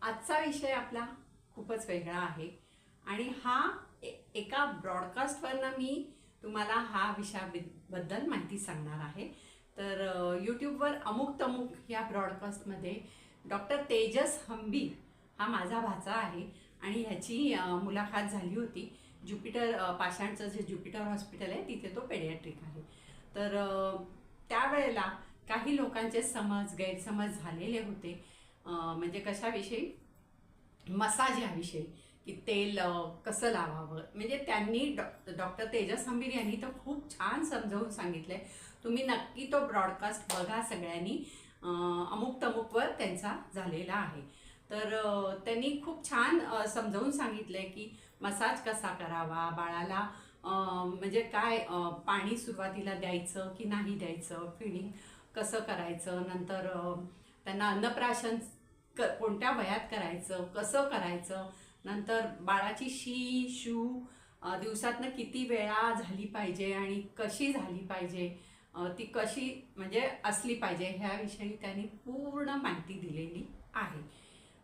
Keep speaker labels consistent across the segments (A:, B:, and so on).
A: आजचा विषय आपला खूपच वेगळा आहे आणि हा एका ब्रॉडकास्टवरनं मी तुम्हाला हा विषयाबद्दल माहिती सांगणार आहे। तर यूट्यूबवर अमुक तमुक या ब्रॉडकास्टमध्ये डॉक्टर तेजस हंबीर हा माझा भाचा आहे आणि ह्याची मुलाखत झाली होती। ज्युपिटर पाषाणचं जे ज्युपिटर हॉस्पिटल आहे तिथे तो पेडियाट्रिक आहे। तर त्यावेळेला काही लोकांचे गैरसमज झालेले होते, म्हणजे कशाविषयी, मसाज ह्याविषयी, की तेल कसं लावावं। म्हणजे त्यांनी डॉक्टर तेजस हंबीर यांनी तर खूप छान समजावून सांगितलंय। तुम्ही नक्की तो ब्रॉडकास्ट बघा सगळ्यांनी, अमुक तमुकवर त्यांचा झालेला आहे। तर त्यांनी खूप छान समजावून सांगितलंय की मसाज कसा करावा, बाळाला म्हणजे काय पाणी सुरुवातीला द्यायचं की नाही द्यायचं, फिडिंग कसं करायचं, नंतर त्यांना अन्नप्राशन कोणत्या वयात करायचं, कसं करायचं, नंतर बाळाची शी शू दिवसातनं किती वेळा झाली पाहिजे आणि कशी झाली पाहिजे, ती कशी म्हणजे असली पाहिजे, ह्याविषयी त्यांनी पूर्ण माहिती दिलेली आहे।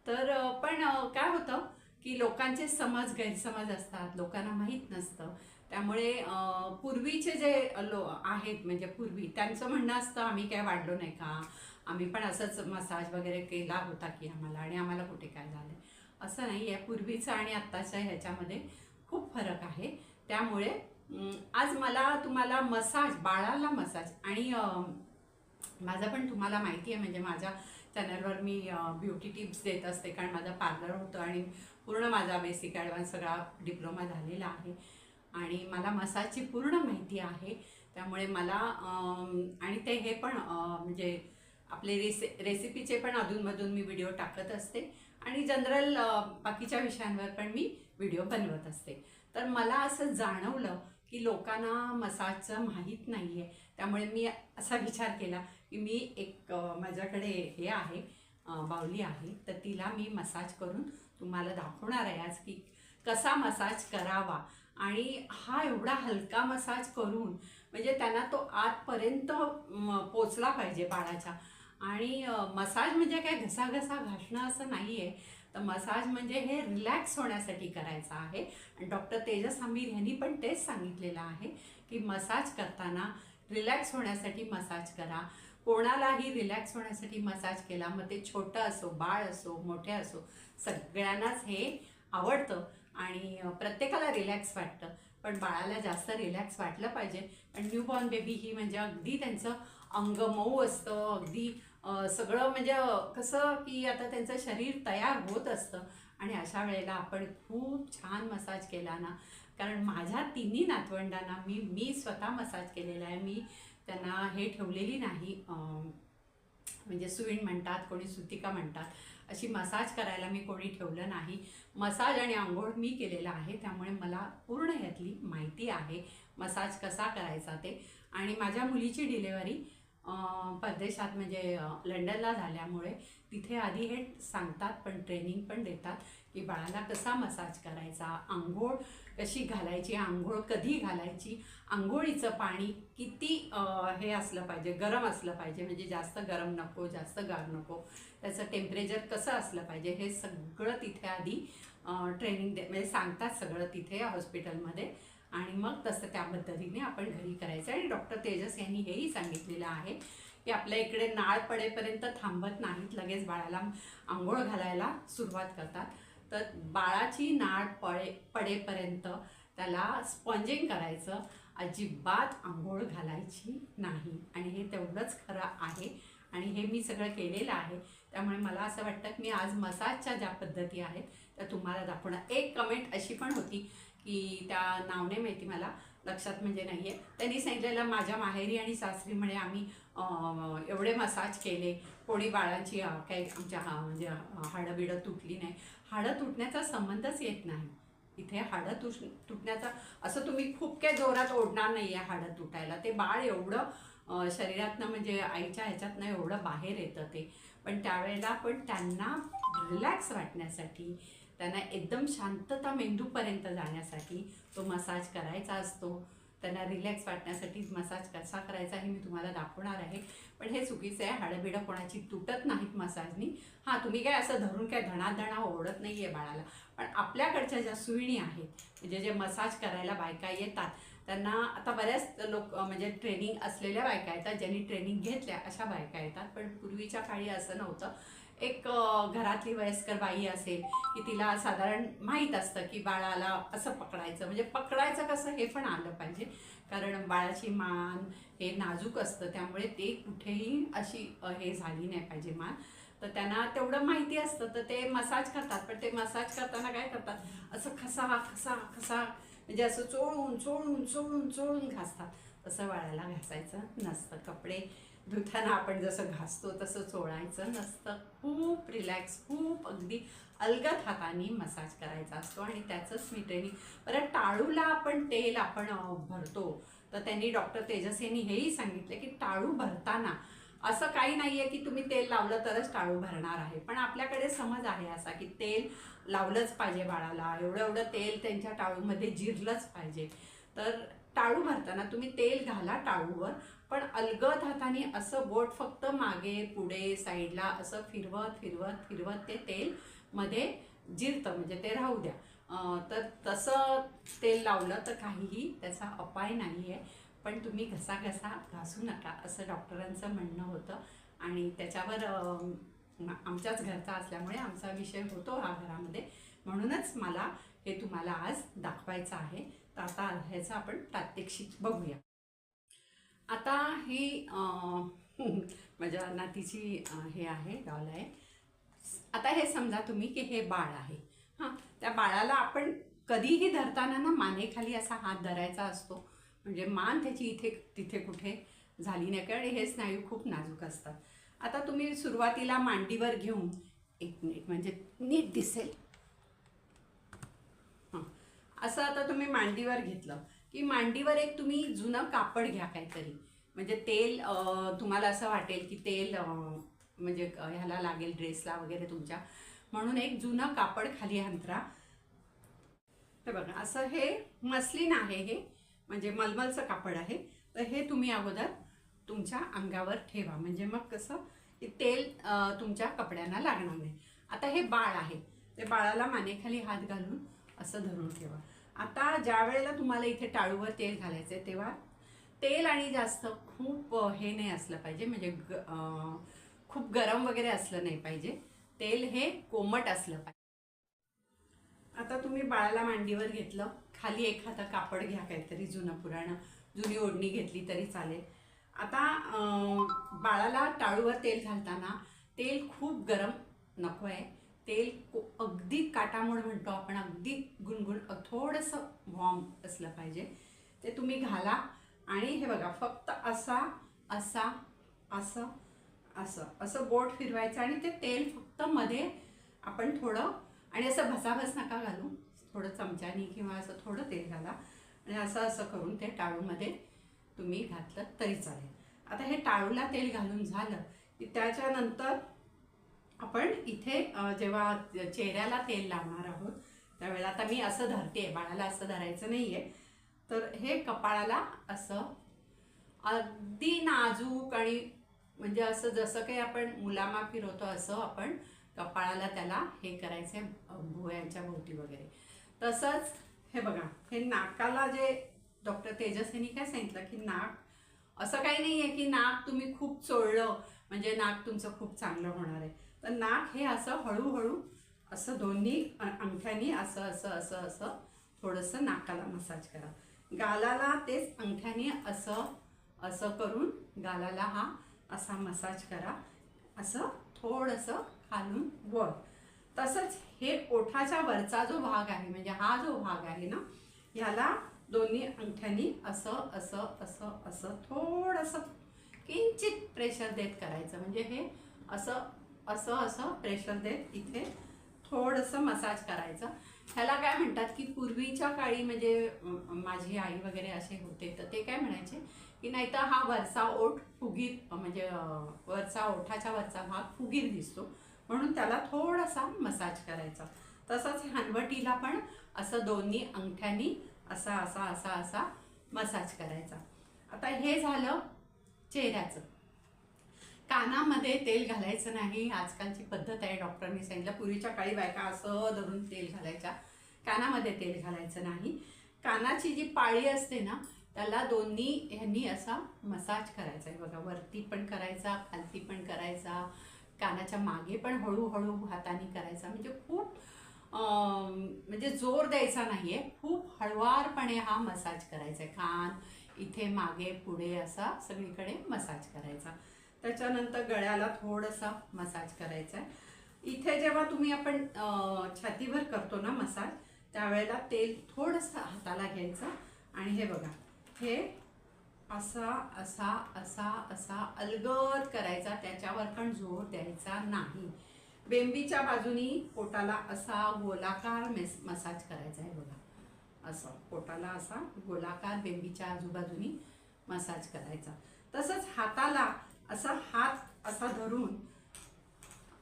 A: तर पण काय होतं की लोकांचे गैरसमज असतात, लोकांना माहीत नसतं। त्यामुळे पूर्वीचे जे आहेत, म्हणजे पूर्वी त्यांचं म्हणणं असतं आम्ही काय वाढलो नाही का, आम्ही पण असंच मसाज वगैरे केला होता की आम्हाला, आणि आम्हाला कुठे काय झालं। असं नाही आहे, पूर्वीचं आणि आत्ताच्या ह्याच्यामध्ये खूप फरक आहे। त्यामुळे आज मला तुम्हाला बाळाला मसाज आणि माझं पण तुम्हाला माहिती आहे, म्हणजे माझ्या चॅनलवर मी ब्युटी टिप्स देत असते, कारण माझं पार्लर होतं आणि पूर्ण माझा बेसिक ॲडव्हान्स सगळा डिप्लोमा झालेला आहे आणि मला मसाजची पूर्ण माहिती आहे। त्यामुळे मला आणि ते हे पण म्हणजे आपले रेसिपीचे पण अधूनमधून मी व्हिडिओ टाकत असते आणि जनरल बाकीच्या विषयांवर पण मी व्हिडिओ बनवत असते। तर मला असं जाणवलं की लोकांना मसाजचं माहीत नाही आहे। त्यामुळे मी असा विचार केला की मी एक माझ्याकडे हे आहे, बाहुली आहे, तर तिला मी मसाज करून तुम्हाला दाखवणार आहे आज की कसा मसाज करावा। आणि हा एवढा हलका मसाज करून म्हणजे त्यांना तो आतपर्यंत पोचला पाहिजे बाळाच्या। आणि मसाज म्हणजे काय घसा घासणं असं नाही आहे, तर मसाज म्हणजे हे रिलॅक्स होण्यासाठी करायचं आहे। आणि डॉक्टर तेजस हंबीर यांनी पण तेच सांगितलेलं आहे की मसाज करताना रिलॅक्स होण्यासाठी मसाज करा। कोणालाही रिलॅक्स होण्यासाठी मसाज केला, मग ते छोटं असो, बाळ असो, मोठे असो, सगळ्यांनाच हे आवडतं आणि प्रत्येकाला रिलॅक्स वाटतं। पण बाळाला जास्त रिलॅक्स वाटलं पाहिजे, पण न्यूबॉर्न बेबी ही म्हणजे अगदी त्यांचं अंग मऊ असतं, अगदी सगळं म्हणजे कसं की आता त्यांचं शरीर तयार होत असतं आणि अशा वेळेला आपण खूप छान मसाज केला ना, कारण माझ्या तिन्ही नातवंडांना मी स्वतः मसाज केलेला आहे। मी त्यांना हे ठेवलेली नाही, म्हणजे सुईण म्हणतात, कोणी सुतिका म्हणतात, अशी मसाज करायला मी कोणी ठेवलं नाही। मसाज आणि आंघोळ मी केलेला आहे, त्यामुळे मला पूर्ण ह्यातली माहिती आहे मसाज कसा करायचा ते। आणि माझ्या मुलीची डिलेवरी परदेशात म्हणजे लंडनला झाल्यामुळे तिथे आधी हे सांगतात, पण ट्रेनिंग पण देतात की बाळाला कसा मसाज करायचा, आंघोळ कशी घालायची, आंघोळ कधी घालायची, आंघोळीचं पाणी किती हे असलं पाहिजे, गरम असलं पाहिजे, म्हणजे जास्त गरम नको, जास्त गार नको, त्याचं टेम्परेचर कसं असलं पाहिजे, हे सगळं तिथे आधी ट्रेनिंग म्हणजे सांगतात सगळं तिथे हॉस्पिटलमध्ये। आणि मग तसं त्या पद्धतीने आपण घरी करायचं। आणि डॉक्टर तेजस यांनी हेही सांगितलेलं आहे की आपल्या इकडे नाळ पडेपर्यंत थांबत नाहीत, लगेच बाळाला आंघोळ घालायला सुरुवात करतात। तर बाळाची नाळ पडेपर्यंत त्याला स्पॉन्जिंग करायचं, अजिबात आंघोळ घालायची नाही। आणि हे तेवढंच खरं आहे आणि हे मी सगळं केलेलं आहे। त्यामुळे मला असं वाटतं की मी आज मसाजच्या ज्या पद्धती आहेत त्या तुम्हाला दाखवणार। एक कमेंट अशी पण होती की त्या नावने माहिती, मला लक्षात म्हणजे नाही आहे, त्यांनी सांगितलेलं माझ्या माहेरी आणि सासरी म्हणे आम्ही एवढे मसाज केले, कोणी बाळांची काही आमच्या म्हणजे हाडं बिडं तुटली नाही। हाडं तुटण्याचा संबंधच येत नाही इथे। हाडं तुटण्याचा असं तुम्ही खूप काही जोरात ओढणार नाही आहे हाडं तुटायला, ते बाळ एवढं शरीरातनं म्हणजे आईच्या ह्याच्यातनं एवढं बाहेर येतं ते। पण त्यावेळेला पण त्यांना रिलॅक्स वाटण्यासाठी, त्यांना एकदम शांतता मेंदूपर्यंत जाण्यासाठी तो मसाज करायचा असतो। त्यांना रिलॅक्स वाटण्यासाठी मसाज कसा करायचा हे मी तुम्हाला दाखवणार आहे। पण हे चुकीचं आहे. हाडंबिडं कोणाची तुटत नाहीत मसाजनी. हां, तुम्ही काय असं धरून काय धणाधणा ओढत नाही आहे बाळाला, पण आपल्याकडच्या ज्या सुईणी आहेत, म्हणजे जे मसाज करायला बायका येतात, त्यांना आता बऱ्याच लोक म्हणजे ट्रेनिंग असलेल्या बायका येतात, ज्यांनी ट्रेनिंग घेतल्या अशा बायका येतात. पण पूर्वीच्या काळी असं नव्हतं. एक घरातली वयस्कर बाई असेल की तिला साधारण माहीत असतं की बाळाला असं पकडायचं, म्हणजे पकडायचं कसं हे पण आलं पाहिजे, कारण बाळाची मान हे नाजूक असतं, त्यामुळे ते कुठेही अशी हे झाली नाही पाहिजे मान. तर त्यांना तेवढं माहिती असतं, तर ते मसाज करतात. पण ते मसाज करताना काय करतात, असं खसा खसा खसा म्हणजे असं चोळून चोळून चोळून चोळून घासतात. तसं बाळाला घासायचं नसतं. कपडे धुताना आपण जसं घासतो तसं चोळायचं नसतं. खूप रिलॅक्स, खूप अगदी अलगद हाताने मसाज करायचा असतो आणि त्याचंच मी ट्रेनिंग. परत टाळूला आपण तेल आपण भरतो, तर त्यांनी डॉक्टर तेजस यांनी हेही सांगितलं की टाळू भरताना असं काही नाही आहे की तुम्ही तेल लावलं तरच टाळू भरणार आहे. पण आपल्याकडे समज आहे असा की तेल लावलंच पाहिजे बाळाला, एवढं एवढं तेल त्यांच्या टाळूमध्ये जिरलंच पाहिजे. तर टाळू भरताना तुम्ही तेल घाला टाळूवर, पण अलगद हाताने असं बोट फक्त मागे पुढे साईडला असं फिरवत फिरवत फिरवत ते तेल मध्ये जिरतं, म्हणजे ते राहू द्या. तर तसं तेल लावलं तर काहीही त्याचा अपाय नाही आहे. पण तुम्ही घसा घसा घासू नका असं डॉक्टरांचं म्हणणं होतं. आणि त्याच्यावर आमच्याच घरचा असल्यामुळे आमचा विषय होतो हा घरामध्ये, म्हणूनच मला हे तुम्हाला आज दाखवायचं आहे. तर आता ह्याचं आपण प्रात्यक्षिक बघूया. आता ही माझ्या नातीची हे आहे, डॉल आहे. आता हे समजा तुम्ही की हे बाळ आहे. हां, त्या बाळाला आपण कधीही धरताना ना मानेखाली असा हात धरायचा असतो, म्हणजे मान त्याची इथे तिथे कुठे झाली नाही, कारण हे स्नायू खूप नाजूक असतात. आता तुम्ही सुरुवातीला मांडीवर घेऊन, एक मिनिट म्हणजे नीट दिसेल. हां, असं आता तुम्ही मांडीवर घेतलं की मांडीवर एक तुम्ही जुनं कापड घ्या काहीतरी, म्हणजे तेल तुम्हाला असं वाटेल की तेल म्हणजे ह्याला लागेल ड्रेसला वगैरे तुमच्या, म्हणून एक जुनं कापड खाली अंतरा. हे बघा असं हे मस्लिन आहे, हे म्हणजे मलमलचं कापड आहे. तर हे तुम्ही अगोदर तुमच्या अंगावर ठेवा, म्हणजे मग कसं की तेल तुमच्या कपड्यांना लागणार नाही. आता हे बाळ आहे, ते बाळाला मानेखाली हात घालून असं धरून ठेवा. आता ज्या वेळेला तुम्हाला इथे टाळूवर तेल घालायचं आहे, तेव्हा तेल आणि जास्त खूप हे नाही असलं पाहिजे, म्हणजे खूप गरम वगैरे असलं नाही पाहिजे. तेल हे कोमट असलं पाहिजे. आता तुम्ही बाळाला मांडीवर घेतलं, खाली एखादं कापड घ्या काहीतरी जुनं पुराणं, जुनी ओढणी घेतली तरी चालेल. आता बाळाला टाळूवर तेल घालताना तेल खूप गरम नको आहे. तेल अगदी काटामोड म्हणतो आपण, अगदी गुणगुण थोडंसं वॉर्म असलं पाहिजे. ते तुम्ही घाला आणि हे बघा फक्त असा असा असं असं असं बोट फिरवायचं आणि ते तेल फक्त मध्ये आपण थोडं, आणि असं भसाभस नका घालू, थोडं चमच्यानी किंवा असं थोडं तेल घाला आणि असं असं करून ते टाळूमध्ये तुम्ही घातलं तरी चालेल. आता हे टाळूला तेल घालून झालं की त्याच्यानंतर आपण इथे जेव्हा चेहऱ्याला तेल लावणार आहोत त्यावेळेला, आता मी असं धरते, बाळाला असं धरायचं नाही आहे, तर हे कपाळाला असं अगदी नाजूक आणि म्हणजे असं जसं काही आपण मुलामा फिरवतो असं आपण कपाळाला त्याला हे करायचं आहे, भुवयांच्या भोवती वगैरे. तसंच हे बघा, हे नाकाला जे डॉक्टर तेजस यांनी काय सांगितलं की नाक असं काही नाही आहे की नाक तुम्ही खूप चोळलं म्हणजे नाक तुमचं खूप चांगलं होणार आहे. तर नाक हे असं हळूहळू असं दोन्ही अंगठ्यांनी असं असं असं असं थोडंसं नाकाला मसाज करा. गालाला तेच अंगठ्याने असं असं करून गालाला हा असा मसाज करा, असं थोडंसं खालून वर. तसंच हे ओठाच्या वरचा जो भाग आहे, म्हणजे हा जो भाग आहे ना, ह्याला दोन्ही अंगठ्यांनी असं असं असं असं थोडंसं किंचित प्रेशर देत करायचं, म्हणजे हे असं असं असं प्रेशर देत इथे थोडंसं मसाज करायचं. ह्याला काय म्हणतात की पूर्वीच्या काळी म्हणजे माझी आई वगैरे असे होते, तर ते काय म्हणायचे की नाही तर हा वरचा ओठ फुगीर, म्हणजे वरचा ओठाच्या वरचा भाग फुगीर दिसतो, म्हणून त्याला थोडासा मसाज करायचा. तसंच हनवटीला पण असं दोन्ही अंगठ्यांनी असा असा असा असा मसाज करायचा. आता हे झालं चेहऱ्याचं. कानामध्ये तेल घालायचं नाही, आजकालची पद्धत आहे, डॉक्टरांनी सांगितलं. पूर्वीच्या काळी बायका असं धरून तेल घालायच्या, कानामध्ये तेल घालायचं नाही. कानाची जी पाळी असते ना त्याला दोन्ही ह्यांनी असा मसाज करायचा आहे बघा, वरती पण करायचा, खालती पण करायचा, कानाच्या मागे पण हळूहळू हाताने करायचा. म्हणजे खूप म्हणजे जोर द्यायचा नाहीये, खूप हळुवारपणे हा मसाज करायचा आहे. कान इथे मागे पुढे असा सगळीकडे मसाज करायचा. त्याच्यानंतर गळ्याला थोडासा मसाज करायचा आहे. इथे जेव्हा तुम्ही आपण छातीवर करतो ना मसाज, त्यावेळेला तेल थोडंसं हाताला घ्यायचं आणि हे बघा, हे असा असा असा असा अलगद करायचा, त्याच्यावर पण जोर द्यायचा नाही. बेंबीच्या बाजूनी पोटाला असा गोलाकार मसाज करायचा आहे बघा, असं पोटाला असा गोलाकार बेंबीच्या आजूबाजूनी मसाज करायचा. तसंच हाताला असा हात असा धरून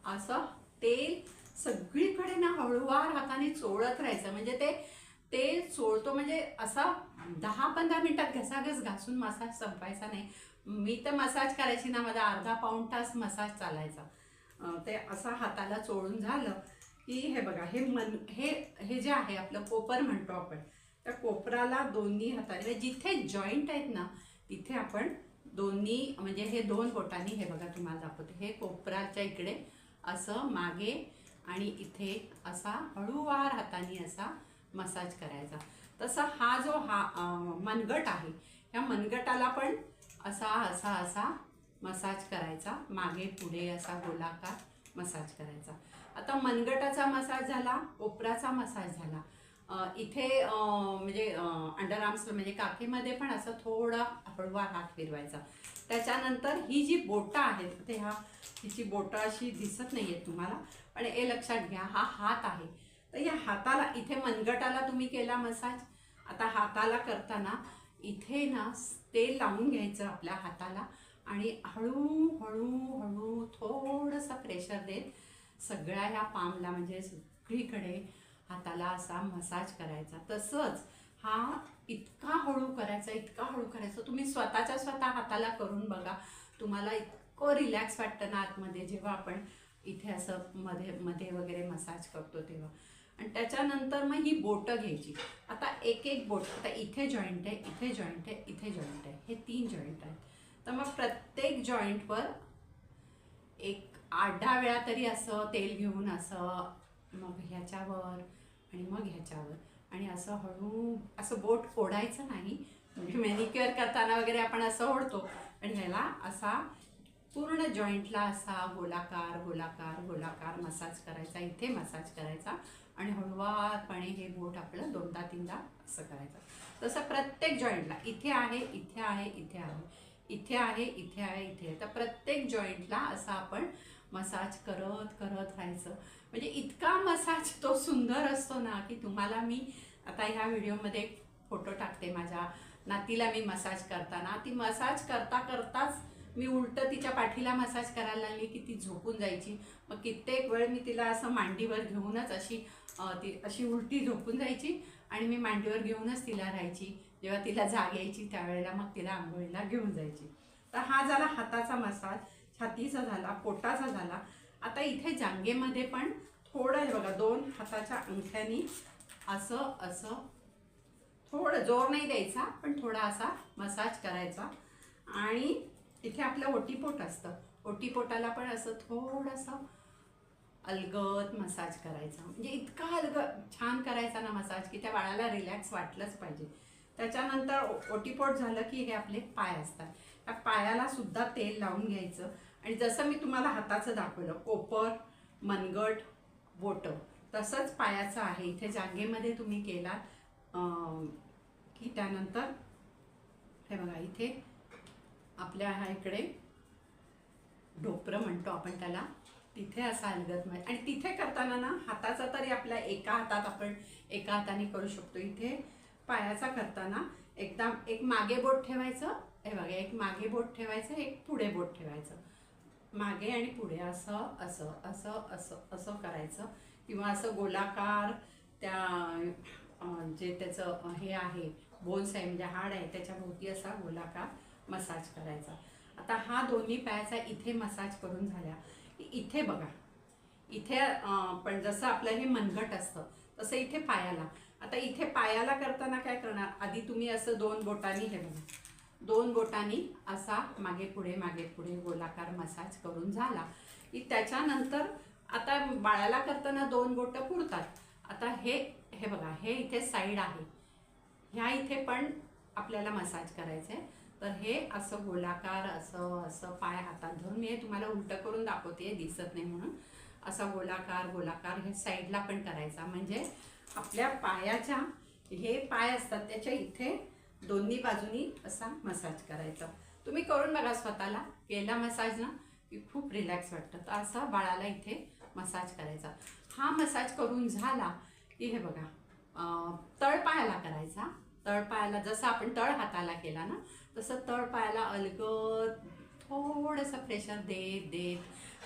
A: असं तेल सगळीकडे ना हळूवार हाताने चोळत राहायचं. म्हणजे ते तेल चोळतो म्हणजे असा 10-15 मिनिटात घसाघस घासून मसाज संपायचा नाही. मी तर मसाज करायची ना, माझा अर्धा पाऊण तास मसाज चालायचा. ते असा हाताला चोळून झालं की हे बघा, हे जे आहे आपलं कोपर म्हणतो आपण, त्या कोपराला दोन्ही हाताने जिथे जॉईंट आहेत ना तिथे आपण दोन्ही म्हणजे हे दोन बोटांनी हे बघा तुम्हाला दाखवते, हे कोपराच्या इकडे असं मागे आणि इथे असा हळूवार हाताने असा मसाज करायचा. तसा हा जो मनगट आहे, ह्या मनगटाला पण असा असा असा मसाज करायचा, मागे पुढे असा गोलाकार मसाज करायचा. आता मनगटाचा मसाज झाला, कोपराचा मसाज झाला. इथे म्हणजे अंडरआर्म्स म्हणजे काखेमध्ये पण असं थोडा हळूवार हात फिरवायचा. त्याच्यानंतर ही जी बोटं आहेत ते हिची बोटं अशी दिसत नाही आहेत तुम्हाला, पण हे लक्षात घ्या, हा हात आहे. तर या हाताला इथे मनगटाला तुम्ही केला मसाज, आता हाताला करताना इथे ना तेल लावून घ्यायचं आपल्या हाताला आणि हळूहळू हळू थोडंसं प्रेशर देत सगळ्या ह्या पामला म्हणजे सगळीकडे हाताला असा मसाज करायचा. तसंच हा इतका हळू करायचा, इतका हळू करायचा, तुम्ही स्वतः हाताला करून बघा, तुम्हाला इतकं रिलॅक्स वाटतं ना आतमध्ये जेव्हा आपण इथे असं मध्ये मध्ये वगैरे मसाज करतो तेव्हा. आणि त्याच्यानंतर मग ही बोटं घ्यायची. आता एक एक बोट, आता इथे जॉईंट आहे, इथे जॉईंट आहे, इथे जॉईंट आहे, हे 3 जॉईंट आहेत. तर मग प्रत्येक जॉईंटवर एक 8-10 वेळा तरी असं तेल घेऊन असं मग ह्याच्यावर आणि मग ह्याच्यावर आणि असं हळू असं बोट ओढायचं नाही. म्हणजे मॅनिक्युअर करताना वगैरे आपण असं ओढतो, आणि ह्याला असा पूर्ण जॉईंटला असा गोलाकार गोलाकार गोलाकार मसाज करायचा, इथे मसाज करायचा आणि हळूवारपणे हे बोट आपलं 2दा-3दा असं करायचं. तसं प्रत्येक जॉईंटला इथे आहे, इथे आहे, इथे आहे, इथे आहे, इथे आहे, इथे आहे. तर प्रत्येक जॉईंटला असा आपण मसाज करत करत राहायचं. म्हणजे इतका मसाज तो सुंदर असतो ना की तुम्हाला मी आता ह्या व्हिडिओमध्ये फोटो टाकते. माझ्या नातीला मी मसाज करताना, ती मसाज करता करताच मी उलटं तिच्या पाठीला मसाज करायला लागली की ती झोपून जायची. मग कित्येक वेळ मी तिला असं मांडीवर घेऊनच ती अशी उलटी झोपून जायची आणि मी मांडीवर घेऊनच तिला राहायची. जेव्हा तिला जाग यायची त्यावेळेला मग तिला आंघोळीला घेऊन जायची. तर हा झाला हाताचा मसाज, छातीचा झाला, पोटाचा झाला. आता इथे जांघेमध्ये पण थोडं हे बघा, 2 हाताच्या अंगठ्यानी असं असं थोडं जोर नाही द्यायचा, पण थोडा असा मसाज करायचा. आणि इथे आपलं ओटीपोट असतं, ओटीपोटाला पण असं थोडंसं अलगद मसाज करायचा. म्हणजे इतका अलगद छान करायचा ना मसाज की त्या बाळाला रिलॅक्स वाटलंच पाहिजे. त्याच्यानंतर ओटीपोट झालं की हे आपले पाय असतात, त्या पायाला सुद्धा तेल लावून घ्यायचं. आणि जसं मी तुम्हाला हाताचं दाखवलं, कोपर, मनगट, बोटं, तसंच पायाचं आहे. इथे जांघेमध्ये तुम्ही केलात की त्यानंतर हे बघा, इथे आपल्या ह्या इकडे ढोपरं म्हणतो आपण त्याला, तिथे असा अलगद आणि तिथे करताना ना हाताचा तरी आपल्या एका हातात आपण एका हाताने करू शकतो. इथे पायाचा करताना एकदम एक मागे बोट ठेवायचं, हे बघा, एक मागे बोट ठेवायचं, एक पुढे बोट ठेवायचं, मागे आणि पुढे असं असं असं असं असं करायचं. किंवा असं गोलाकार त्या जे त्याचं हे आहे बोन्स आहे म्हणजे हाड आहे त्याच्या भोवती असा गोलाकार मसाज करायचा. आता हा दोन्ही पायाचा इथे मसाज करून झाल्या की इथे बघा, इथे पण जसं आपलं हे मनगट असतं तसं इथे पायाला. आता इथे पायाला करताना काय करणार, आधी तुम्ही असं दोन बोटांनी, हे बघा, दोन बोटांनी असा मागे पुढे गोलाकार मसाज करून झाला की त्याच्यानंतर आता बाळाला करताना दोन बोटं पुरतात. आता हे बघा, हे इथे साईड आहे, ह्या इथे पण आपल्याला मसाज करायचं आहे. तर हे असं गोलाकार असं असं पाय हातात धरून, मी हे तुम्हाला उलटं करून दाखवते दिसत नाही म्हणून, असा गोलाकार गोलाकार हे साईडला पण करायचा. म्हणजे आपल्या पायाच्या हे पाय असतात त्याच्या इथे दोन्ही बाजूनी असा मसाज करायचा. तुम्ही करून बघा, स्वतःला केला मसाज ना की खूप रिलॅक्स वाटतं. तर असा बाळाला इथे मसाज करायचा. हा मसाज करून झाला की हे बघा, तळपायाला करायचा. तळपायाला जसं आपण तळ हाताला केला ना तसं तळपायाला अलगद थोडंसं प्रेशर देत देत,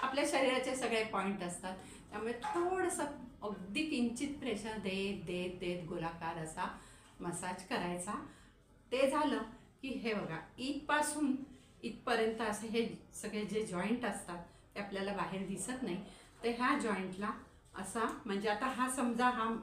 A: आपल्या शरीराचे सगळे पॉईंट असतात त्यामुळे थोडंसं अगदी किंचित प्रेशर देत देत देत गोलाकार असा मसाज करायचा. ते झालं की हे बघा, इथपासून इथपर्यंत असं हे सगळे जे जॉईंट असतात ते आपल्याला बाहेर दिसत नाही. तर ह्या जॉईंटला असा, म्हणजे आता हा समजा हा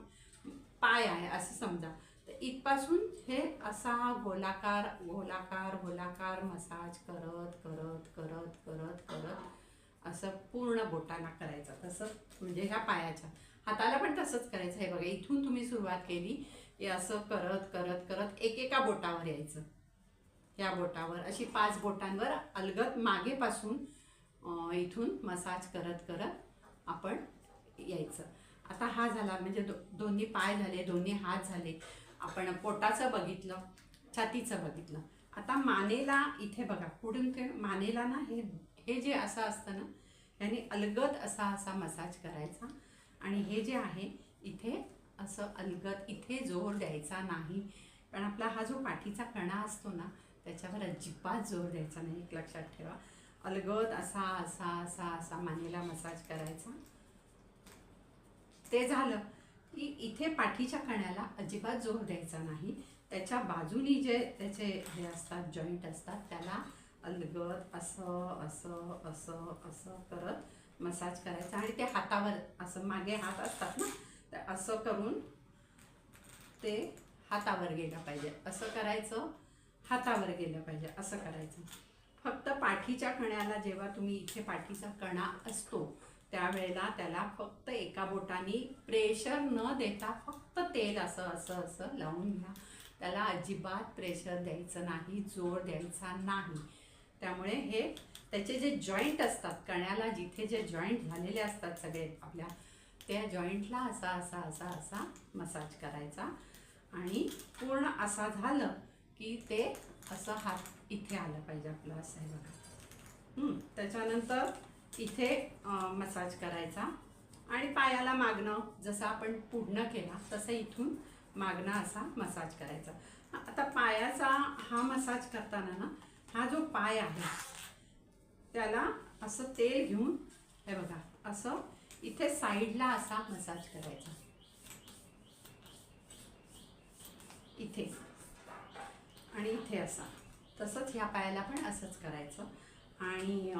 A: पाय आहे असं समजा, तर इथपासून हे असा गोलाकार गोलाकार गोलाकार मसाज करत करत करत करत करत असं पूर्ण बोटाला करायचं. तसं म्हणजे ह्या पायाच्या हाताला पण तसंच करायचं. हे बघा, इथून तुम्ही सुरुवात केली की असं करत करत करत एकेका बोटावर यायचं. या बोटावर अशी 5 बोटांवर अलगद मागेपासून इथून मसाज करत करत आपण यायचं. आता हा झाला म्हणजे दोन्ही पाय झाले, दोन्ही हात झाले. आपण पोटाचं बघितलं, छातीचं बघितलं. आता मानेला इथे बघा, पुढून ते मानेला ना हे जे असं असतं ना, याने अलगद असा असा मसाज करायचा. आणि हे जे आहे इथे असं अलगद, इथे जोर द्यायचा नाही. पण आपला हा जो पाठीचा कणा असतो ना त्याच्यावर अजिबात जोर द्यायचा नाही, एक लक्षात ठेवा. अलगद असा असा असा असा मानेला मसाज करायचा. ते झालं की इथे पाठीच्या कण्याला अजिबात जोर द्यायचा नाही. त्याच्या बाजूनी जे त्याचे हे असतात जॉईंट असतात त्याला अलगद असं असं असं असं करत मसाज करायचा. आणि ते हातावर असं, मागे हात असतात ना, तर असं करून ते हातावर गेलं पाहिजे, असं करायचं. हातावर गेलं पाहिजे असं करायचं. फक्त पाठीच्या कण्याला जेव्हा तुम्ही इथे पाठीचा कणा असतो त्यावेळेला त्याला फक्त एका बोटाने प्रेशर न देता फक्त तेल असं असं असं लावून घ्या. त्याला अजिबात प्रेशर द्यायचं नाही, जोर द्यायचा नाही. त्यामुळे हे त्याचे जे जॉईंट असतात, कण्याला जिथे जे जॉईंट झालेले असतात सगळे आपल्या, त्या जॉईंटला असा असा असा असा मसाज करायचा. आणि पूर्ण असा झालं की ते असं हात इथे आलं पाहिजे आपलं, असं आहे बघा. त्याच्यानंतर इथे मसाज करायचा. आणि पायाला मागणं जसं आपण पुढनं केला तसं इथून मागणं असा मसाज करायचा. आता पायाचा हा मसाज करताना ना, हा जो पाय आहे त्याला असं तेल घेऊन हे बघा असं इथे साईडला असा मसाज करायचा, इथे आणि इथे असा. तसंच ह्या पायाला पण असंच करायचं. आणि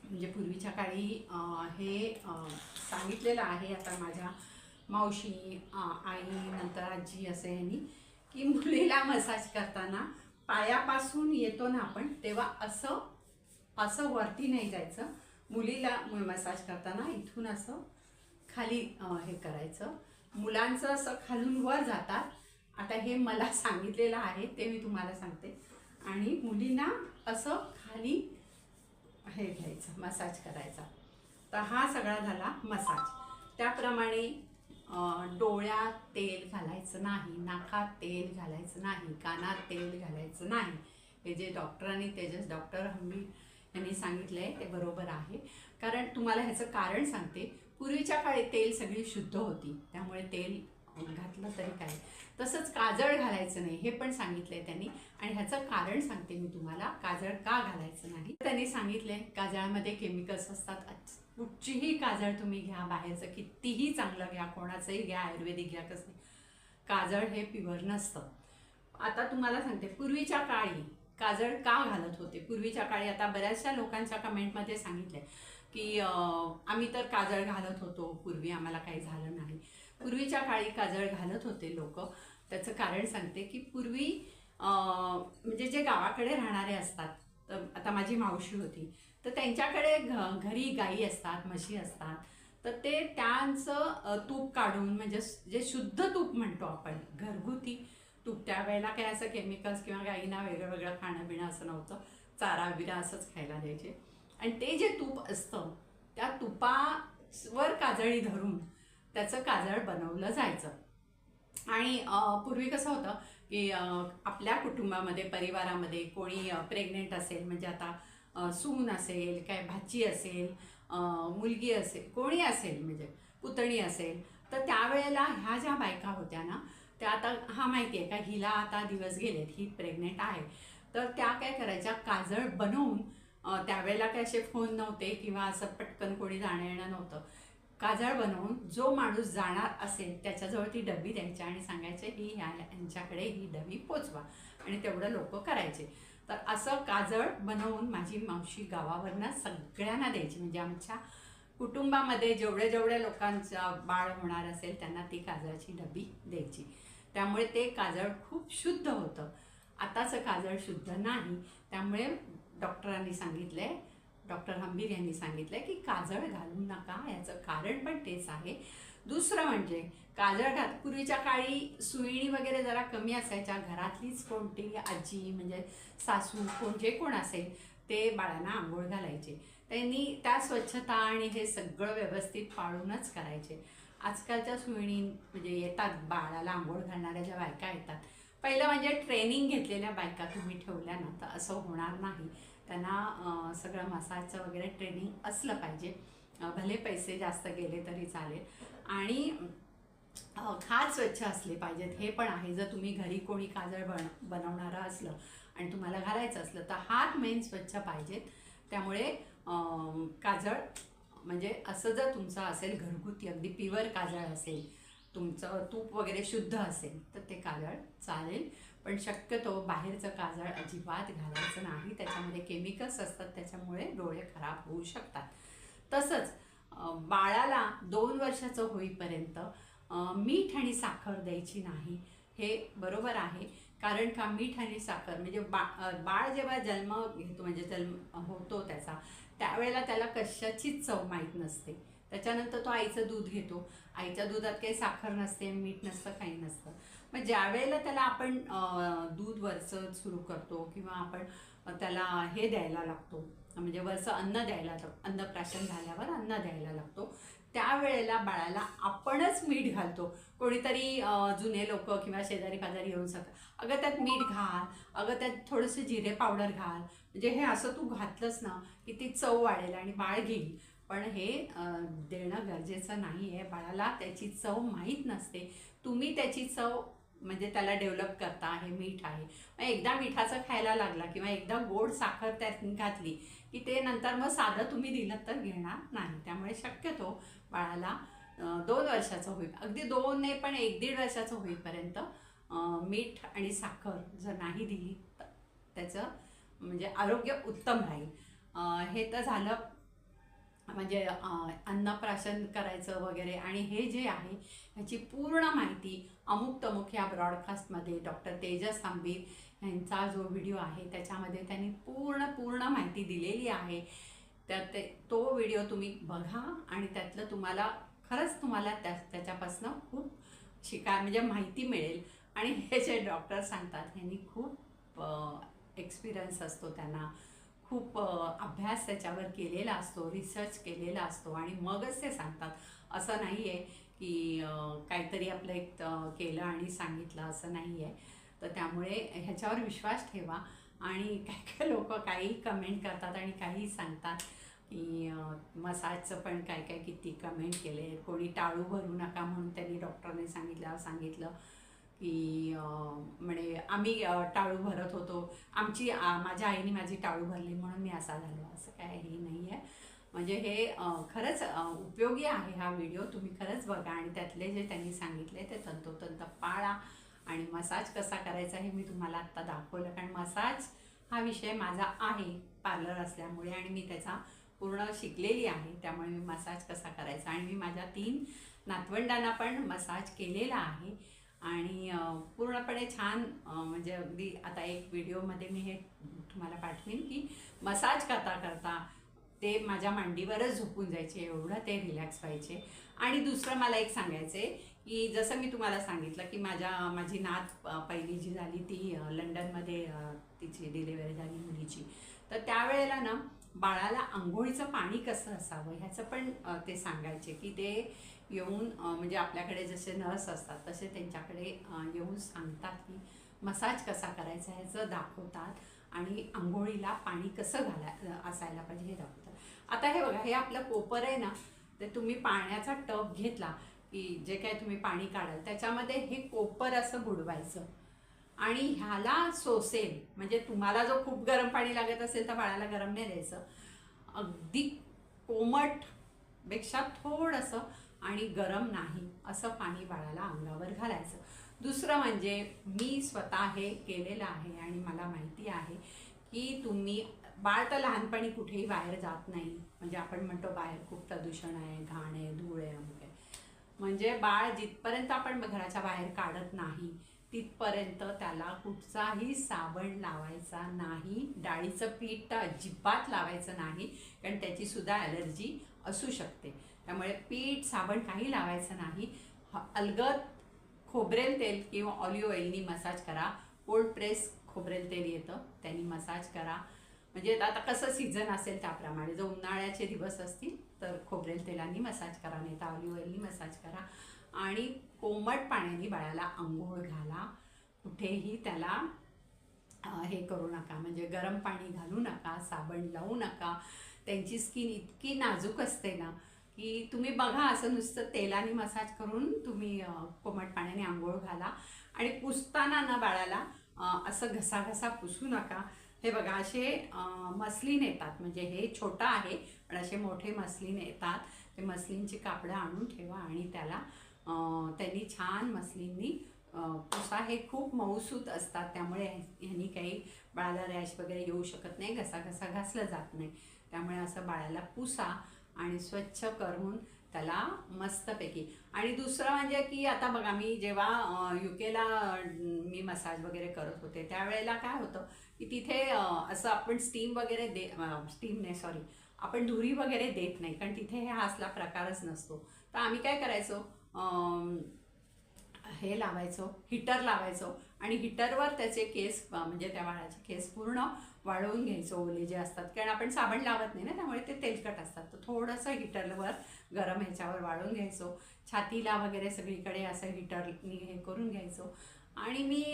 A: म्हणजे पूर्वीच्या काळी हे सांगितलेलं आहे, आता माझ्या मावशी, आई, नंतर आजी असे यांनी, की मुलीला मसाज करताना पायापासून येतो ना आपण तेव्हा असं असं वरती नाही जायचं. मुलीला मसाज करताना इथून असं खाली हे करायचं. मुलांचं असं खालून वर जातात. आता हे मला सांगितलेलं आहे ते मी तुम्हाला सांगते. आणि मुलींना असं खाली हे घ्यायचं, मसाज करायचा. तर हा सगळा झाला मसाज. त्याप्रमाणे डोळ्यात तेल घालायचं नाही, नाकात तेल घालायचं नाही, कानात तेल घालायचं नाही. हे जे डॉक्टरांनी, तेजस डॉक्टर हंबी यांनी सांगितलं आहे ते बरोबर आहे. कारण तुम्हाला ह्याचं कारण सांगते. पूर्वीच्या काळी तेल सगळी शुद्ध होती त्यामुळे तेल घातलं तरी काय. तसंच काजळ घालायचं नाही हे पण सांगितलं आहे त्यांनी. आणि ह्याचं कारण सांगते मी तुम्हाला, काजळ का घालायचं नाही. त्यांनी सांगितलं आहे काजळामध्ये केमिकल्स असतात. कुठचीही काजळ तुम्ही घ्या, बाहेरचं कितीही चांगलं घ्या, कोणाचंही घ्या, आयुर्वेदिक घ्या, कसं, काजळ हे प्युअर नसतं. आता तुम्हाला सांगते, पूर्वीच्या काळी काजळ का घालत होते पूर्वीच्या काळी. आता बऱ्याचशा लोकांच्या कमेंटमध्ये सांगितलं की आम्ही तर काजळ घालत होतो पूर्वी, आम्हाला काही झालं नाही. पूर्वीच्या काळी काजळ घालत होते लोक. त्याचं कारण सांगते की पूर्वी म्हणजे जे गावाकडे राहणारे असतात, तर आता माझी मावशी होती, तर त्यांच्याकडे घरी गाई असतात, म्हशी असतात, तर ते त्यांचं तूप काढून, म्हणजे जे शुद्ध तूप म्हणतो आपण, घरगुती तूप, त्यावेळेला काय असं केमिकल्स किंवा गाईंना वेगळं वेगळं खाणं पिणं असं नव्हतं, चारा बिरा असंच खायला द्यायचे. आणि ते जे तूप असतं त्या तुपावर काजळी धरून त्याचं काजळ बनवलं जायचं. आणि पूर्वी कसं होतं की आपल्या कुटुंबामध्ये, परिवारामध्ये कोणी प्रेग्नेंट असेल, म्हणजे आता सून असेल, काय भाची असेल, मुलगी असेल, कोणी असेल, म्हणजे पुतणी असेल, तर त्यावेळेला ह्या ज्या बायका होत्या ना, त्या आता हा माहिती आहे का हिला आता दिवस गेलेत, ही प्रेग्नेंट आहे, तर त्या काय करायच्या, काजळ बनवून, त्यावेळेला काय असे फोन नव्हते किंवा असं पटकन कोणी जाणं येणं नव्हतं, काजळ बनवून जो माणूस जाणार असेल त्याच्याजवळ ती डबी द्यायची आणि सांगायचे ही यांच्याकडे ही डबी पोचवा, आणि तेवढं लोक करायचे. तर असं काजळ बनवून माझी मावशी गावावरनं सगळ्यांना द्यायची, म्हणजे आमच्या कुटुंबामध्ये जेवढ्या लोकांचा बाळ होणार असेल त्यांना ती काजळाची डबी द्यायची. त्यामुळे ते काजळ खूप शुद्ध होतं. आताचं काजळ शुद्ध नाही. त्यामुळे डॉक्टरांनी सांगितलंय, डॉक्टर हंबीर यांनी सांगितलंय की काजळ घालू नका. याचं कारण पण तेच आहे. दुसरं म्हणजे काजळ पूर्वीच्या काळी सुईणी वगैरे जरा कमी असायच्या, घरातलीच कोणती आजी म्हणजे सासू कोण जे कोण असेल ते बाळांना आंघोळ घालायचे. त्यांनी त्या स्वच्छता आणि हे सगळं व्यवस्थित पाळूनच करायचे. आजकालच्या सुईणी म्हणजे येतात बाळाला आंघोळ घालणाऱ्या ज्या बायका येतात, पहिलं म्हणजे ट्रेनिंग घेतलेल्या बायका तुम्ही ठेवल्या ना तर असं होणार नाही. त्यांना सगळं मसाजचं वगैरे ट्रेनिंग असलं पाहिजे. भले पैसे जास्त गेले तरी चालेल. आणि हात स्वच्छ असले पाहिजेत, हे पण आहे. जर तुम्ही घरी कोणी काजळ बनवणारं असलं आणि तुम्हाला घालायचं असलं तर हात मेन स्वच्छ पाहिजेत. त्यामुळे काजळ म्हणजे असं जर तुमचं असेल घरगुती अगदी प्युअर काजळ असेल, तुमचं तूप वगैरे शुद्ध असेल तर ते काजळ चालेल. पण शक्यतो बाहेरचं काजळ अजिबात घालायचं नाही. त्याच्यामध्ये केमिकल्स असतात, त्याच्यामुळे डोळे खराब होऊ शकतात. तसंच बाळाला 2 वर्षाचं होईपर्यंत मीठ आणि साखर द्यायची नाही, हे बरोबर आहे. कारण का, मीठ आणि साखर म्हणजे बाळ जेव्हा जन्म घेतो, म्हणजे जन्म होतो त्याचा, त्यावेळेला त्याला कशाचीच चव माहीत नसते. त्याच्यानंतर तो आईचं दूध घेतो, आईच्या दुधात काही साखर नसते, मीठ नसतं, काही नसतं. मग ज्या वेळेला त्याला आपण दूध वरचं सुरू करतो किंवा आपण त्याला हे द्यायला लागतो, म्हणजे वरचं अन्न द्यायला, अन्नप्राशन झाल्यावर अन्न द्यायला लागतो, त्यावेळेला बाळाला आपणच मीठ घालतो. कोणीतरी जुने लोक किंवा शेजारी पाजारी येऊन सांगतात, अगं त्यात मीठ घाल, अगं त्यात थोडंसं जिरे पावडर घाल, म्हणजे हे असं तू घातलंस ना की ती चव वाढेल आणि बाळ घेईल. पण हे देणं गरजेचं नाही आहे. बाळाला त्याची चव माहीत नसते. तुम्ही त्याची चव म्हणजे त्याला डेव्हलप करता, हे मीठ आहे. मग एकदा मिठाचं खायला लागला किंवा एकदा गोड साखर त्यात घातली की ते नंतर मग साधं तुम्ही दिलं तर घेणार नाही. त्यामुळे शक्यतो बाळाला 2 वर्षाचं होईल, अगदी 2 नाही पण 1-1.5 वर्षाचं होईपर्यंत मीठ आणि साखर जर नाही दिली तर त्याचं म्हणजे आरोग्य उत्तम राहील. हे तर झालं म्हणजे अन्नप्राशन करायचं वगैरे. आणि हे जे आहे ह्याची पूर्ण माहिती अमुक तमुक ह्या ब्रॉडकास्टमध्ये डॉक्टर तेजस हंबीर यांचा जो व्हिडिओ आहे त्याच्यामध्ये त्यांनी पूर्ण माहिती दिलेली आहे. त्यात तो व्हिडिओ तुम्ही बघा आणि त्यातलं तुम्हाला खरंच तुम्हाला त्याच्यापासून खूप म्हणजे माहिती मिळेल. आणि हे जे डॉक्टर सांगतात ह्यांनी खूप एक्सपिरियन्स असतो, त्यांना खूप अभ्यास त्याच्यावर केलेला असतो, रिसर्च केलेला असतो आणि मगच ते सांगतात. असं नाही आहे की काहीतरी आपलं एक केलं आणि सांगितलं, असं नाही आहे. तर त्यामुळे ह्याच्यावर विश्वास ठेवा. आणि काही लोक काही कमेंट करतात आणि काही सांगतात की मसाजचं पण काय किती कमेंट केले. कोणी टाळू भरू नका म्हणून त्यांनी डॉक्टरने सांगितलं की म्हणे आम्ही टाळू भरत होतो, माझ्या आईने माझी टाळू भरली म्हणून मी असा झालो, असं काय हे नाही आहे. म्हणजे हे खरंच उपयोगी आहे हा व्हिडिओ, तुम्ही खरंच बघा आणि त्यातले जे त्यांनी सांगितले ते तंतोतंत पाळा. आणि मसाज कसा करायचा हे मी तुम्हाला आत्ता दाखवलं, कारण मसाज हा विषय माझा आहे पार्लर असल्यामुळे आणि मी त्याचा पूर्ण शिकलेली आहे. त्यामुळे मी मसाज कसा करायचा आणि मी माझ्या 3 नातवंडांना पण मसाज केलेला आहे आणि पूर्णपणे छान म्हणजे अगदी आता एक व्हिडिओमध्ये मी हे तुम्हाला पाठवीन की मसाज करता करता ते माझ्या मांडीवरच झोपून जायचे, एवढं ते रिलॅक्स व्हायचे. आणि दुसरं मला एक सांगायचं आहे की जसं मी तुम्हाला सांगितलं की माझी नात पहिली जी झाली ती लंडनमध्ये तिची डिलिव्हरी झाली मुलीची. तर त्यावेळेला ना बाळाला आंघोळीचं पाणी कसं असावं ह्याचं पण ते सांगायचे की ते येऊन म्हणजे आपल्याकडे जसे नर्स असतात तसे त्यांच्याकडे येऊन सांगतात की मसाज कसा करायचा ह्याचं दाखवतात आणि आंघोळीला पाणी कसं असायला पाहिजे हे दाखवतात. आता हे बघा, हे आपलं कोपर आहे ना, ते तुम्ही पाण्याचा टब घेतला की जे काय तुम्ही पाणी काढाल त्याच्यामध्ये हे कोपर असं बुडवायचं आणि ह्याला सोसेल. म्हणजे तुम्हाला जो खूप गरम पाणी लागत असेल तर बाळाला गरम नाही द्यायचं, अगदी कोमट पेक्षा थोडंसं आणि गरम नाही असं पाणी बाळाला अंगावर घालायचं. दुसरं म्हणजे मी स्वतः हे केलेलं आहे आणि मला माहिती आहे की तुम्ही बाळ तर लहानपणी कुठेही बाहेर जात नाही. म्हणजे आपण म्हणतो बाहेर खूप प्रदूषण आहे, घाण आहे, धूळ आहे, अमुक आहे. म्हणजे बाळ जिथपर्यंत आपण घराच्या बाहेर काढत नाही तिथपर्यंत त्याला कुठचाही साबण लावायचा नाही. डाळीचं पीठ तर अजिबात लावायचं नाही, कारण त्याची सुद्धा ॲलर्जी असू शकते. त्यामुळे पीठ साबण काही लावायचं नाही. अलगद खोबरेल तेल किंवा ऑलिव्ह ऑइलनी मसाज करा. कोल्ड प्रेस खोबरेल तेल येतं त्यांनी मसाज करा. म्हणजे आता कसं सीझन असेल त्याप्रमाणे, जर उन्हाळ्याचे दिवस असतील तर खोबरेल तेलांनी मसाज करा, नाही तर ऑलिव्ह ऑइलनी मसाज करा. आणि कोमट पाण्याने बाळाला आंघोळ घाला. कुठेही त्याला हे करू नका, म्हणजे गरम पाणी घालू नका, साबण लावू नका. त्यांची स्किन इतकी नाजूक असते ना की तुम्ही बघा, असं नुसतं तेलाने मसाज करून तुम्ही कोमट पाण्याने आंघोळ घाला. आणि पुसताना ना बाळाला असं घसा पुसू नका. हे बघा, असे मस्लिन येतात, म्हणजे हे छोटं आहे पण असे मोठे मस्लिन येतात. ते मस्लिनची कापडं आणून ठेवा आणि त्याला त्यांनी छान मस्लिननी पुसा. हे खूप मऊसूत असतात त्यामुळे ह्यांनी काही बाळाला रॅश वगैरे येऊ शकत नाही, घसा घासलं जात नाही. त्यामुळे असं बाळाला पुसा आणि स्वच्छ करून त्याला मस्तपैकी. आणि दुसरं म्हणजे की आता बघा, मी जेव्हा युकेला मी मसाज वगैरे करत होते त्यावेळेला काय होतं की तिथे असं आपण स्टीम वगैरे स्टीम नाही सॉरी आपण धुरी वगैरे देत नाही, कारण तिथे हे असला प्रकारच नसतो. तर आम्ही काय करायचो, हे लावायचो, हीटर लावायचो आणि हीटरवर त्याचे केस म्हणजे त्या बाळाचे केस पूर्ण वाळवून घ्यायचो, ओले जे असतात, कारण आपण साबण लावत नाही ना त्यामुळे ते तेलकट असतात. तर थोडंसं हीटरवर गरम ह्याच्यावर वाळवून घ्यायचो, छातीला वगैरे सगळीकडे असं हीटरनी हे करून घ्यायचो. आणि मी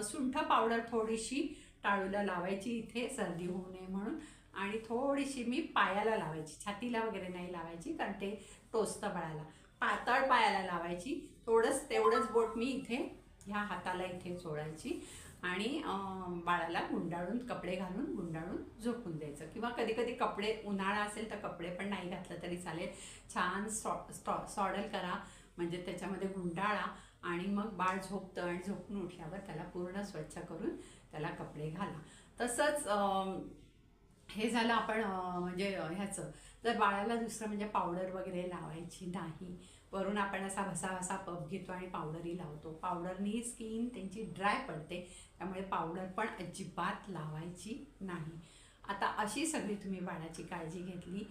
A: सुंठ पावडर थोडीशी टाळूला लावायची इथे सर्दी होऊ नये म्हणून, आणि थोडीशी मी पायाला लावायची, छातीला वगैरे नाही लावायची कारण ते टोचतं बाळाला. पातळ पायाला लावायची, तेवढंच बोट मी इथे ह्या हाताला इथे चोळायची आणि बाळाला गुंडाळून कपडे घालून गुंडाळून झोपून द्यायचं. किंवा कधी कधी कपडे, उन्हाळा असेल तर कपडे पण नाही घातलं तरी चालेल, छान सॉडल करा म्हणजे त्याच्यामध्ये गुंडाळा आणि मग बाळ झोपतं आणि झोपून उठल्यावर त्याला पूर्ण स्वच्छ करून त्याला कपडे घाला. तसंच हे झालं आपण म्हणजे ह्याचं. जर बाळाला दुसरं म्हणजे पावडर वगैरे लावायची नाही, वरून आपण असा भसा पफ घेतो आणि पावडरही लावतो. पावडरनी स्किन त्यांची ड्राय पडते, त्यामुळे पावडर पण अजिबात लावायची नाही. आता अशी सगळी तुम्ही बाळाची काळजी घेतली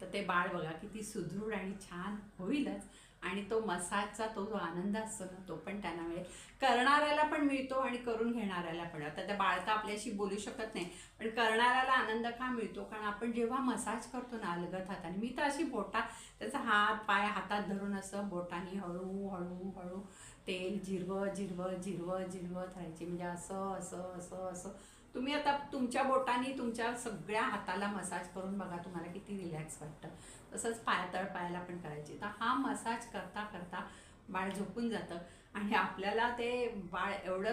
A: तर ते बाळ बघा किती सुदृढ आणि छान होईलच. आणि तो मसाजचा तो जो आनंद असतो ना तो पण त्यांना मिळेल, करणाऱ्याला पण मिळतो आणि करून घेणाऱ्याला पण. आता त्या बाळ तर आपल्याशी बोलू शकत नाही, पण करणाऱ्याला आनंद का मिळतो, कारण आपण जेव्हा मसाज करतो ना अलगद हाताने, मी तर अशी त्याचा हात पाय हातात धरून असं बोटाने हळू तेल जिरवत राहायची. म्हणजे असं तुम्ही आता तुमच्या बोटाने तुमच्या सगळ्या हाताला मसाज करून बघा, तुम्हाला किती रिलॅक्स वाटतं. तसंच पायाला पण करायची. तर हा मसाज करता करता बाळ झोपून जातं आणि आपल्याला ते बाळ एवढं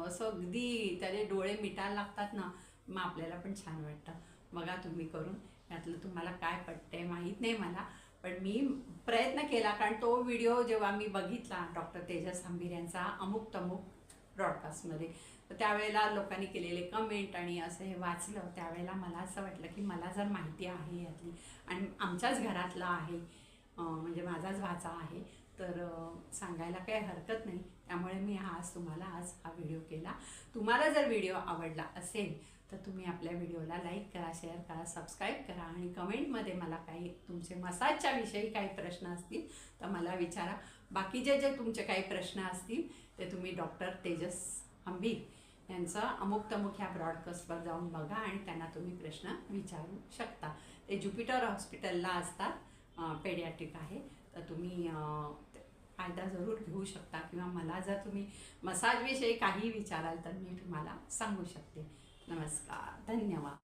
A: असं अगदी त्याचे डोळे मिटायला लागतात ना, मग आपल्याला पण छान वाटतं. बघा तुम्ही करून, यातलं तुम्हाला काय पटतंय माहीत नाही मला, पण मी प्रयत्न केला. कारण तो व्हिडिओ जेव्हा मी बघितला डॉक्टर तेजस हंबीर यांचा अमुक तमुक ब्रॉडकास्टमध्ये, तर त्यावेळेला लोकांनी केलेले कमेंट आणि असं हे वाचलं, त्यावेळेला मला असं वाटलं की मला जर माहिती आहे यातली आणि आमच्याच घरातला आहे, म्हणजे माझाच भाचा आहे, तर सांगायला काही हरकत नाही. त्यामुळे मी तुम्हाला आज हा व्हिडिओ केला. तुम्हाला जर व्हिडिओ आवडला असेल तर तुम्ही आपल्या व्हिडिओला लाईक करा, शेअर करा, सबस्क्राईब करा आणि कमेंटमध्ये मला काही तुमचे मसाजच्या विषयी काही प्रश्न असतील तर मला विचारा. बाकीचे जे तुमचे काही प्रश्न असतील ते तुम्ही डॉक्टर तेजस हंबीर यांचं अमुक तमुक ह्या ब्रॉडकास्टवर जाऊन बघा आणि त्यांना तुम्ही प्रश्न विचारू शकता. ते ज्युपिटर हॉस्पिटलला असतात, पेडियाट्रिक आहे, तर तुम्ही फायदा जरूर घेऊ शकता. किंवा मला जर तुम्ही मसाजविषयी काही विचाराल तर मी तुम्हाला सांगू शकते. नमस्कार, धन्यवाद.